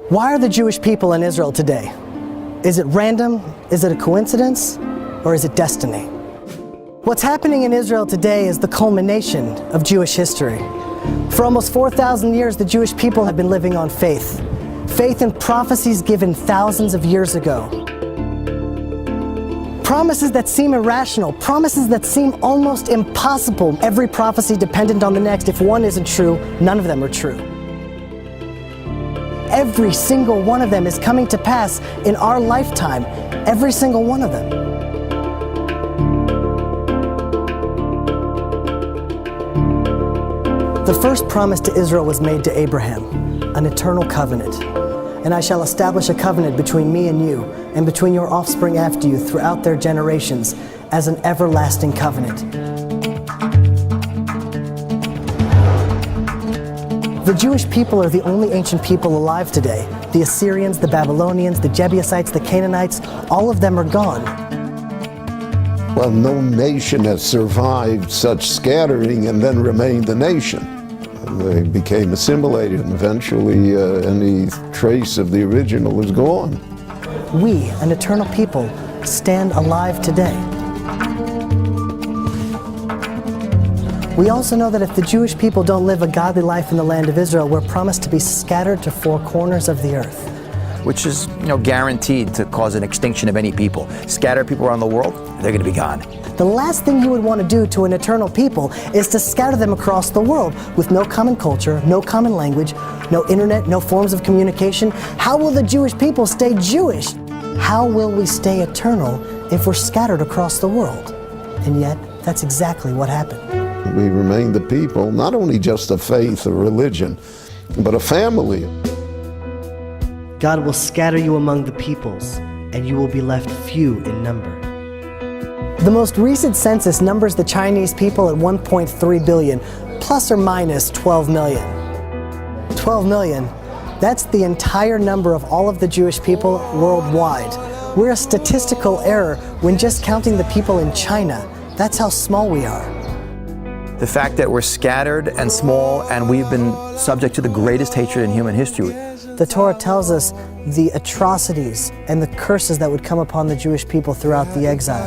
Why are the Jewish people in Israel today? Is it random? Is it a coincidence? Or is it destiny? What's happening in Israel today is the culmination of Jewish history. For almost 4,000 years, the Jewish people have been living on faith. Faith in prophecies given thousands of years ago. Promises that seem irrational, promises that seem almost impossible. Every prophecy dependent on the next. If one isn't true, none of them are true. Every single one of them is coming to pass in our lifetime. Every single one of them. The first promise to Israel was made to Abraham, an eternal covenant. And I shall establish a covenant between me and you, and between your offspring after you throughout their generations, as an everlasting covenant. The Jewish people are the only ancient people alive today. The Assyrians, the Babylonians, the Jebusites, the Canaanites, all of them are gone. Well, no nation has survived such scattering and then remained a nation. They became assimilated, and eventually any trace of the original is gone. We, an eternal people, stand alive today. We also know that if the Jewish people don't live a godly life in the land of Israel, we're promised to be scattered to four corners of the earth. Which is, guaranteed to cause an extinction of any people. Scatter people around the world, they're going to be gone. The last thing you would want to do to an eternal people is to scatter them across the world with no common culture, no common language, no internet, no forms of communication. How will the Jewish people stay Jewish? How will we stay eternal if we're scattered across the world? And yet, that's exactly what happened. We remain the people, not only just a faith or religion, but a family. God will scatter you among the peoples, and you will be left few in number. The most recent census numbers the Chinese people at 1.3 billion, plus or minus 12 million. 12 million, that's the entire number of all of the Jewish people worldwide. We're a statistical error when just counting the people in China. That's how small we are. The fact that we're scattered and small and we've been subject to the greatest hatred in human history. The Torah tells us the atrocities and the curses that would come upon the Jewish people throughout the exile.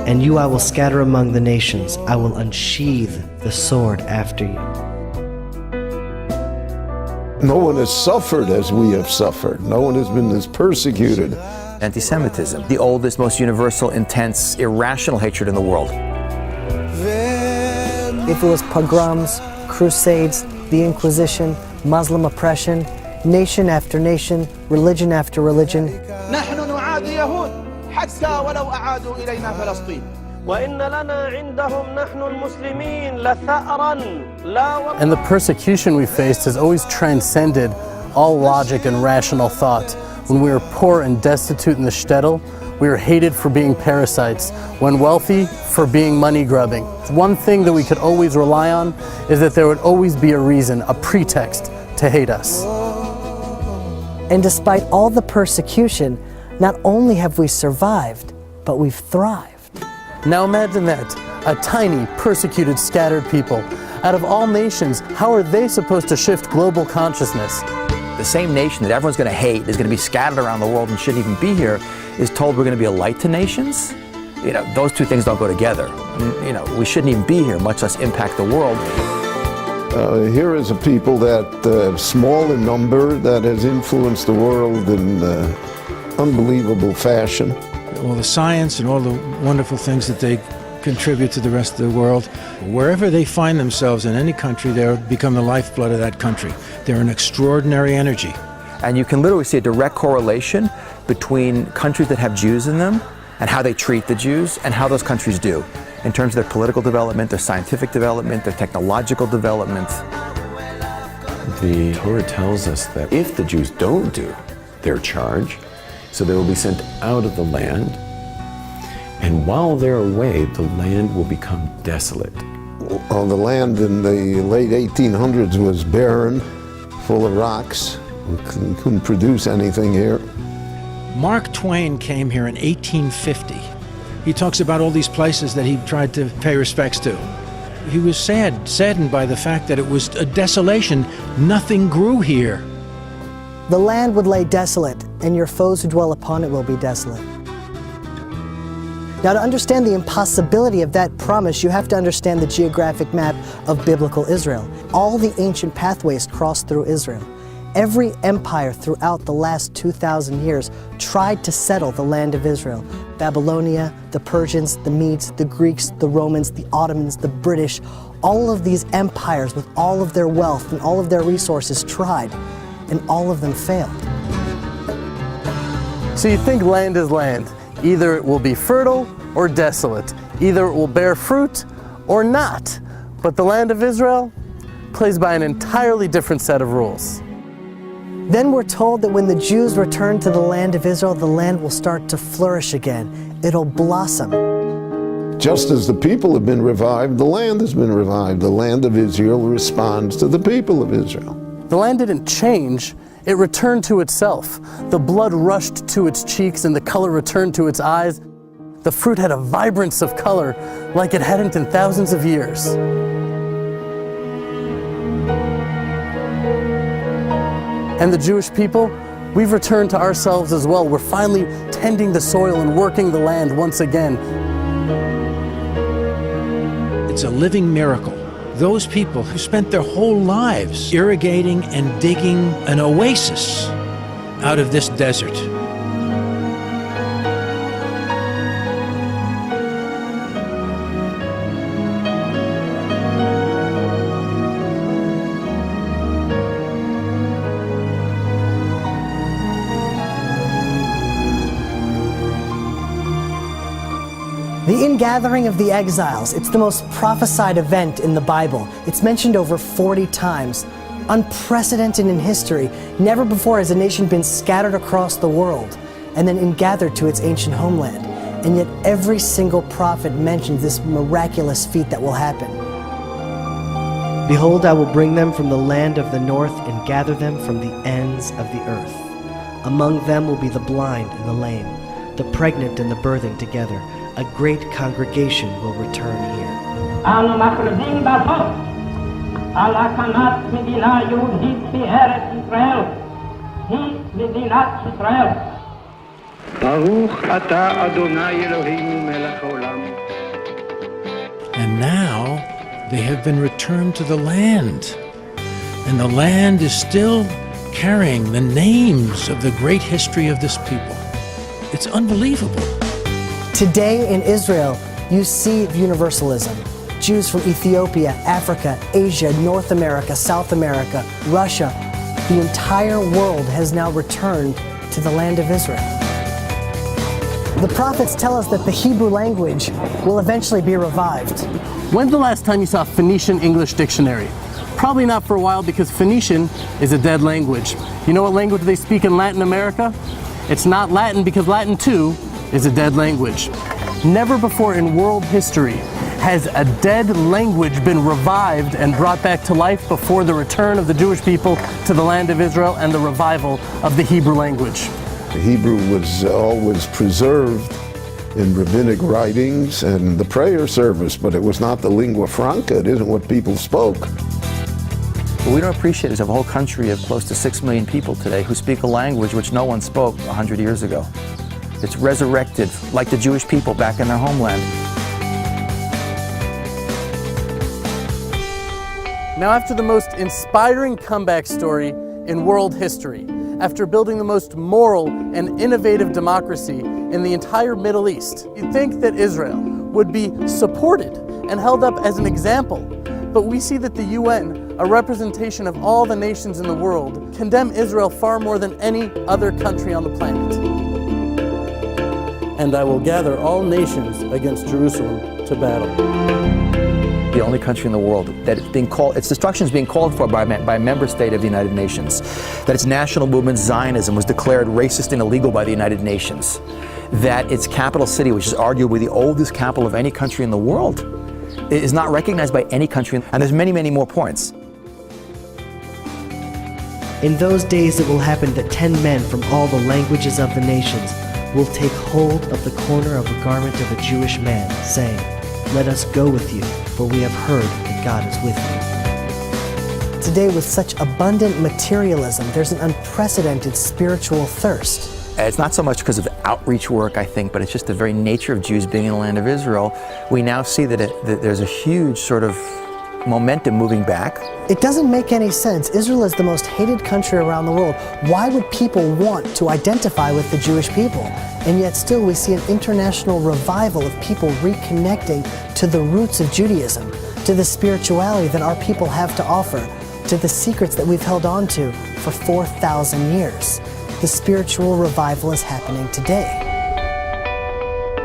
And you I will scatter among the nations. I will unsheathe the sword after you. No one has suffered as we have suffered. No one has been as persecuted. Anti-Semitism, the oldest, most universal, intense, irrational hatred in the world. If it was pogroms, crusades, the Inquisition, Muslim oppression, nation after nation, religion after religion. And the persecution we faced has always transcended all logic and rational thought. When we were poor and destitute in the shtetl, we were hated for being parasites. When wealthy, for being money grubbing. One thing that we could always rely on is that there would always be a reason, a pretext to hate us. And despite all the persecution, not only have we survived, but we've thrived. Now imagine that, a tiny, persecuted, scattered people. Out of all nations, how are they supposed to shift global consciousness? The same nation that everyone's going to hate is going to be scattered around the world and shouldn't even be here is told we're going to be a light to nations. Those two things don't go together. We shouldn't even be here, much less impact the world. Here is a people that, small in number, that has influenced the world in unbelievable fashion. All the science and all the wonderful things that they contribute to the rest of the world. Wherever they find themselves in any country, they become the lifeblood of that country. They're an extraordinary energy. And you can literally see a direct correlation between countries that have Jews in them and how they treat the Jews and how those countries do in terms of their political development, their scientific development, their technological development. The Torah tells us that if the Jews don't do their charge, so they will be sent out of the land, and while they're away, the land will become desolate. The land in the late 1800s was barren, full of rocks. We couldn't produce anything here. Mark Twain came here in 1850. He talks about all these places that he tried to pay respects to. He was saddened by the fact that it was a desolation. Nothing grew here. The land would lay desolate, and your foes who dwell upon it will be desolate. Now, to understand the impossibility of that promise, you have to understand the geographic map of biblical Israel. All the ancient pathways cross through Israel. Every empire throughout the last 2,000 years tried to settle the land of Israel. Babylonia, the Persians, the Medes, the Greeks, the Romans, the Ottomans, the British, all of these empires with all of their wealth and all of their resources tried, and all of them failed. So you think land is land. Either it will be fertile or desolate. Either it will bear fruit or not. But the land of Israel plays by an entirely different set of rules. Then we're told that when the Jews return to the land of Israel, the land will start to flourish again. It'll blossom. Just as the people have been revived, the land has been revived. The land of Israel responds to the people of Israel. The land didn't change, it returned to itself. The blood rushed to its cheeks and the color returned to its eyes. The fruit had a vibrance of color like it hadn't in thousands of years. And the Jewish people, we've returned to ourselves as well. We're finally tending the soil and working the land once again. It's a living miracle. Those people who spent their whole lives irrigating and digging an oasis out of this desert. The ingathering of the exiles, it's the most prophesied event in the Bible. It's mentioned over 40 times. Unprecedented in history. Never before has a nation been scattered across the world and then ingathered to its ancient homeland. And yet every single prophet mentions this miraculous feat that will happen. Behold, I will bring them from the land of the north and gather them from the ends of the earth. Among them will be the blind and the lame, the pregnant and the birthing together. A great congregation will return here. אנו מכריזים בזאת על הקמת מדינה יהודית בארץ ישראל. היא מדינת ישראל. ברוך אתה אדוני אלוהינו מלך העולם. And now they have been returned to the land. And the land is still carrying the names of the great history of this people. It's unbelievable. Today in Israel, you see universalism. Jews from Ethiopia, Africa, Asia, North America, South America, Russia, the entire world has now returned to the land of Israel. The prophets tell us that the Hebrew language will eventually be revived. When's the last time you saw a Phoenician English dictionary? Probably not for a while because Phoenician is a dead language. You know what language they speak in Latin America? It's not Latin because Latin too is a dead language. Never before in world history has a dead language been revived and brought back to life before the return of the Jewish people to the land of Israel and the revival of the Hebrew language. The Hebrew was always preserved in rabbinic writings and the prayer service, but it was not the lingua franca. It isn't what people spoke. What we don't appreciate is a whole country of close to 6 million people today who speak a language which no one spoke 100 years ago. It's resurrected, like the Jewish people back in their homeland. Now, after the most inspiring comeback story in world history, after building the most moral and innovative democracy in the entire Middle East, you'd think that Israel would be supported and held up as an example. But we see that the UN, a representation of all the nations in the world, condemn Israel far more than any other country on the planet. And I will gather all nations against Jerusalem to battle. The only country in the world that its destruction is being called for by a member state of the United Nations, that its national movement, Zionism, was declared racist and illegal by the United Nations, that its capital city, which is arguably the oldest capital of any country in the world, is not recognized by any country, and there's many, many more points. In those days it will happen that 10 men from all the languages of the nations will take hold of the corner of a garment of a Jewish man, saying, "Let us go with you, for we have heard that God is with you." today with such abundant materialism, there's an unprecedented spiritual thirst. It's not so much because of outreach work, I think, but it's just the very nature of Jews being in the land of Israel. We now see that there's a huge sort of momentum moving back. It doesn't make any sense. Israel is the most hated country around the world. Why would people want to identify with the Jewish people? And yet still we see an international revival of people reconnecting to the roots of Judaism, to the spirituality that our people have to offer, to the secrets that we've held on to for 4,000 years. The spiritual revival is happening today.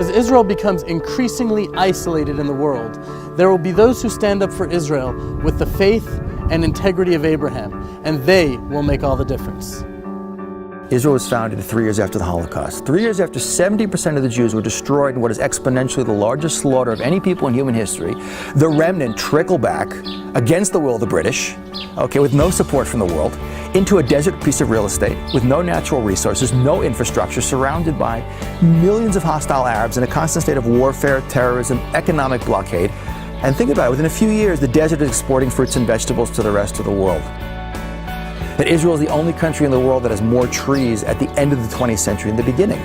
As Israel becomes increasingly isolated in the world, there will be those who stand up for Israel with the faith and integrity of Abraham, and they will make all the difference. Israel was founded 3 years after the Holocaust. 3 years after 70% of the Jews were destroyed in what is exponentially the largest slaughter of any people in human history, the remnant trickle back against the will of the British, okay, with no support from the world, into a desert piece of real estate with no natural resources, no infrastructure, surrounded by millions of hostile Arabs in a constant state of warfare, terrorism, economic blockade. And think about it, within a few years, the desert is exporting fruits and vegetables to the rest of the world. That Israel is the only country in the world that has more trees at the end of the 20th century than the beginning.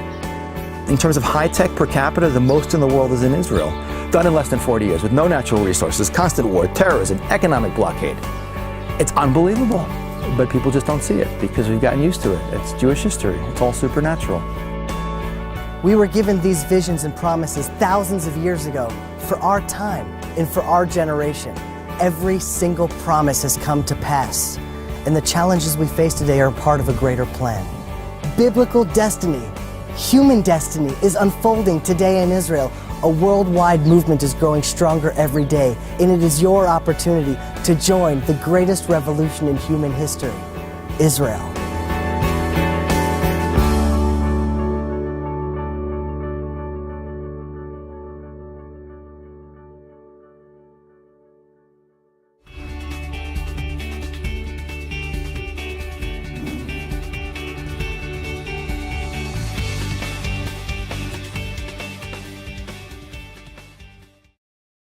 In terms of high-tech per capita, the most in the world is in Israel, done in less than 40 years, with no natural resources, constant war, terrorism, economic blockade. It's unbelievable, but people just don't see it because we've gotten used to it. It's Jewish history. It's all supernatural. We were given these visions and promises thousands of years ago for our time and for our generation. Every single promise has come to pass, and the challenges we face today are part of a greater plan. Biblical destiny, human destiny is unfolding today in Israel. A worldwide movement is growing stronger every day, and it is your opportunity to join the greatest revolution in human history, Israel.